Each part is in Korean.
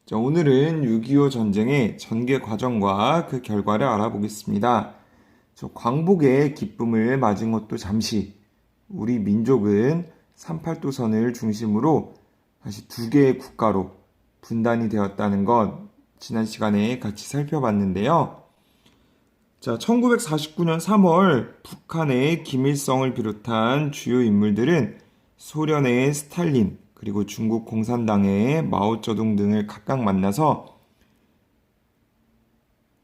자, 오늘은 6.25 전쟁의 전개 과정과 그 결과를 알아보겠습니다. 광복의 기쁨을 맞은 것도 잠시 우리 민족은 38도선을 중심으로 다시 두 개의 국가로 분단이 되었다는 것 지난 시간에 같이 살펴봤는데요. 자, 1949년 3월 북한의 김일성을 비롯한 주요 인물들은 소련의 스탈린 그리고 중국 공산당의 마오쩌둥 등을 각각 만나서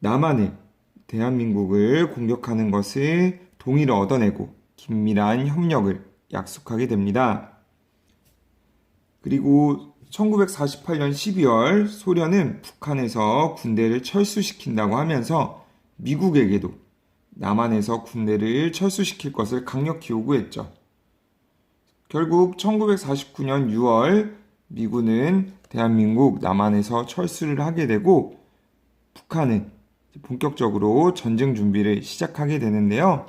남한의 대한민국을 공격하는 것을 동의를 얻어내고 긴밀한 협력을 약속하게 됩니다. 그리고 1948년 12월 소련은 북한에서 군대를 철수시킨다고 하면서 미국에게도 남한에서 군대를 철수시킬 것을 강력히 요구했죠. 결국 1949년 6월 미군은 대한민국 남한에서 철수를 하게 되고 북한은 본격적으로 전쟁 준비를 시작하게 되는데요.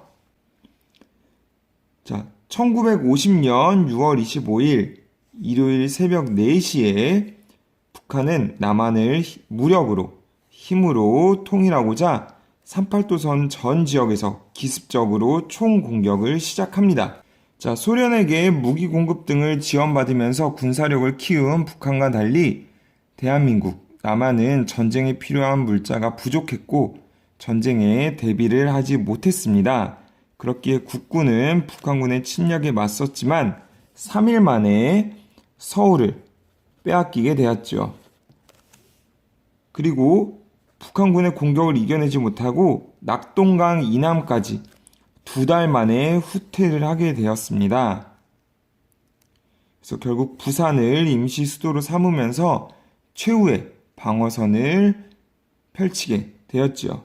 자, 1950년 6월 25일 일요일 새벽 4시에 북한은 남한을 무력으로 힘으로 통일하고자 38도선 전 지역에서 기습적으로 총공격을 시작합니다. 자, 소련에게 무기 공급 등을 지원받으면서 군사력을 키운 북한과 달리 대한민국, 남한은 전쟁에 필요한 물자가 부족했고 전쟁에 대비를 하지 못했습니다. 그렇기에 국군은 북한군의 침략에 맞섰지만 3일 만에 서울을 빼앗기게 되었죠. 그리고 북한군의 공격을 이겨내지 못하고 낙동강 이남까지 2달 만에 후퇴를 하게 되었습니다. 그래서 결국 부산을 임시 수도로 삼으면서 최후의 방어선을 펼치게 되었지요.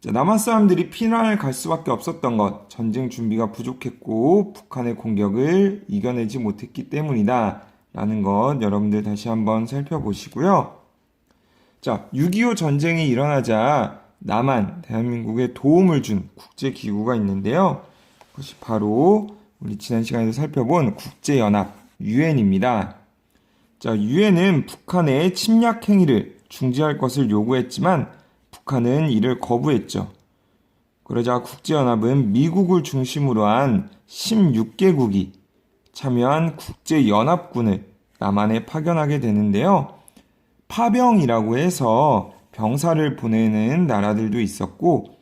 남한 사람들이 피난을 갈 수밖에 없었던 것, 전쟁 준비가 부족했고 북한의 공격을 이겨내지 못했기 때문이다 라는 것 여러분들 다시 한번 살펴보시고요. 자, 6.25 전쟁이 일어나자 남한, 대한민국에 도움을 준 국제기구가 있는데요. 그것이 바로 우리 지난 시간에도 살펴본 국제연합, 유엔입니다. 자, 유엔은 북한의 침략 행위를 중지할 것을 요구했지만 북한은 이를 거부했죠. 그러자 국제연합은 미국을 중심으로 한 16개국이 참여한 국제연합군을 남한에 파견하게 되는데요. 파병이라고 해서 병사를 보내는 나라들도 있었고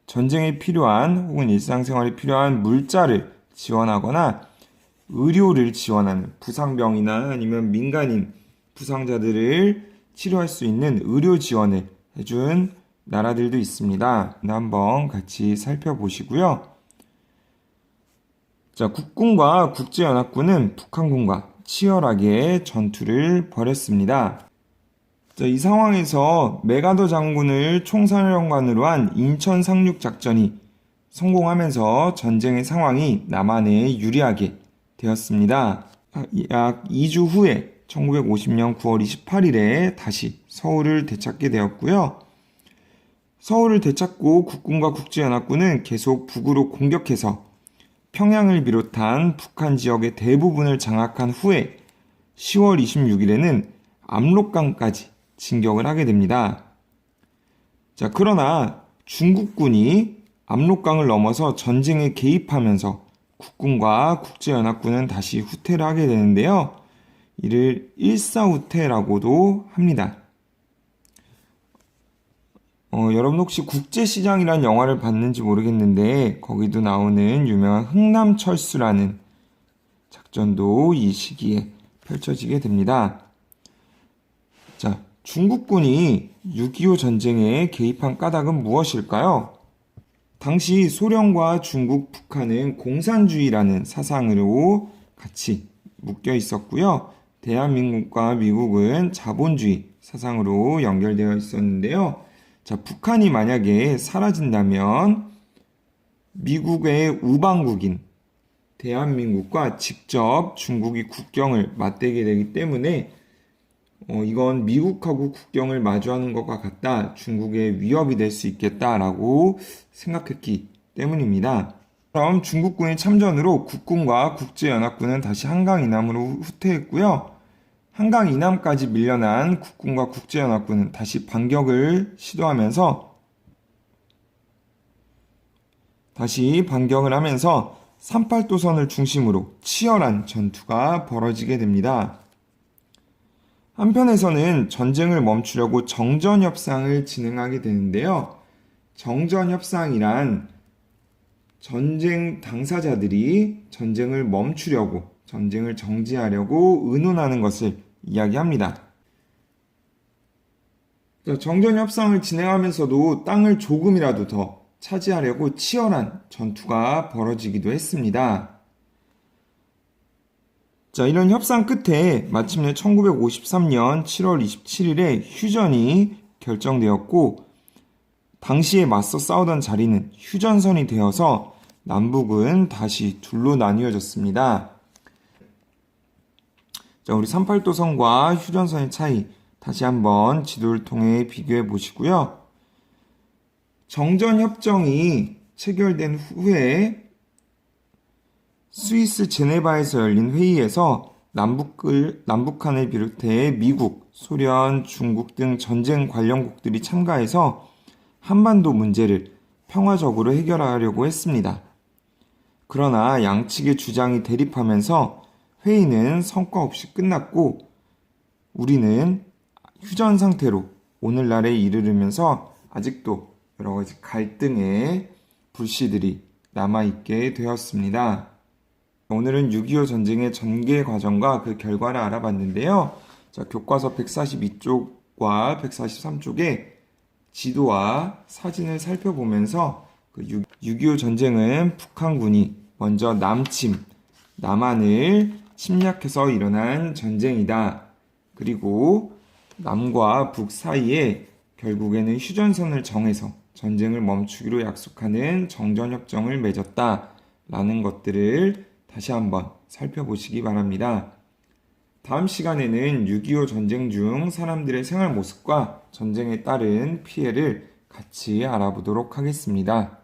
전쟁에 필요한 혹은 일상생활에 필요한 물자를 지원하거나 의료를 지원하는 부상병이나 아니면 민간인 부상자들을 치료할 수 있는 의료 지원을 해준 나라들도 있습니다. 한번 같이 살펴보시고요. 자, 국군과 국제연합군은 북한군과 치열하게 전투를 벌였습니다. 자, 이 상황에서 메가더 장군을 총사령관으로 한 인천 상륙 작전이 성공하면서 전쟁의 상황이 남한에 유리하게 되었습니다. 약 2주 후에 1950년 9월 28일에 다시 서울을 되찾게 되었고요. 서울을 되찾고 국군과 국제연합군은 계속 북으로 공격해서 평양을 비롯한 북한 지역의 대부분을 장악한 후에 10월 26일에는 압록강까지 진격을 하게 됩니다. 자, 그러나 중국군이 압록강을 넘어서 전쟁에 개입하면서 국군과 국제연합군은 다시 후퇴를 하게 되는데요. 이를 일사후퇴라고도 합니다. 여러분 혹시 국제시장이라는 영화를 봤는지 모르겠는데 거기도 나오는 유명한 흥남철수라는 작전도 이 시기에 펼쳐지게 됩니다. 자, 중국군이 6.25 전쟁에 개입한 까닭은 무엇일까요? 당시 소련과 중국, 북한은 공산주의라는 사상으로 같이 묶여 있었고요. 대한민국과 미국은 자본주의 사상으로 연결되어 있었는데요. 자, 북한이 만약에 사라진다면 미국의 우방국인 대한민국과 직접 중국이 국경을 맞대게 되기 때문에 이건 미국하고 국경을 마주하는 것과 같다. 중국의 위협이 될 수 있겠다라고 생각했기 때문입니다. 그럼 중국군의 참전으로 국군과 국제연합군은 다시 한강 이남으로 후퇴했고요. 한강 이남까지 밀려난 국군과 국제연합군은 다시 반격을 하면서 38도선을 중심으로 치열한 전투가 벌어지게 됩니다. 한편에서는 전쟁을 멈추려고 정전협상을 진행하게 되는데요. 정전협상이란 전쟁 당사자들이 전쟁을 멈추려고, 전쟁을 정지하려고 의논하는 것을 이야기합니다. 정전협상을 진행하면서도 땅을 조금이라도 더 차지하려고 치열한 전투가 벌어지기도 했습니다. 이런 협상 끝에 마침내 1953년 7월 27일에 휴전이 결정되었고, 당시에 맞서 싸우던 자리는 휴전선이 되어서 남북은 다시 둘로 나뉘어졌습니다. 우리 38도선과 휴전선의 차이 다시 한번 지도를 통해 비교해 보시고요. 정전협정이 체결된 후에 스위스 제네바에서 열린 회의에서 남북한을 비롯해 미국, 소련, 중국 등 전쟁 관련국들이 참가해서 한반도 문제를 평화적으로 해결하려고 했습니다. 그러나 양측의 주장이 대립하면서 회의는 성과 없이 끝났고, 우리는 휴전 상태로 오늘날에 이르르면서 아직도 여러 가지 갈등의 불씨들이 남아있게 되었습니다. 오늘은 6.25 전쟁의 전개 과정과 그 결과를 알아봤는데요. 교과서 142쪽과 143쪽에 지도와 사진을 살펴보면서 6.25 전쟁은 북한군이 먼저 남한을 침략해서 일어난 전쟁이다. 그리고 남과 북 사이에 결국에는 휴전선을 정해서 전쟁을 멈추기로 약속하는 정전협정을 맺었다. 라는 것들을 다시 한번 살펴보시기 바랍니다. 다음 시간에는 6.25 전쟁 중 사람들의 생활 모습과 전쟁에 따른 피해를 같이 알아보도록 하겠습니다.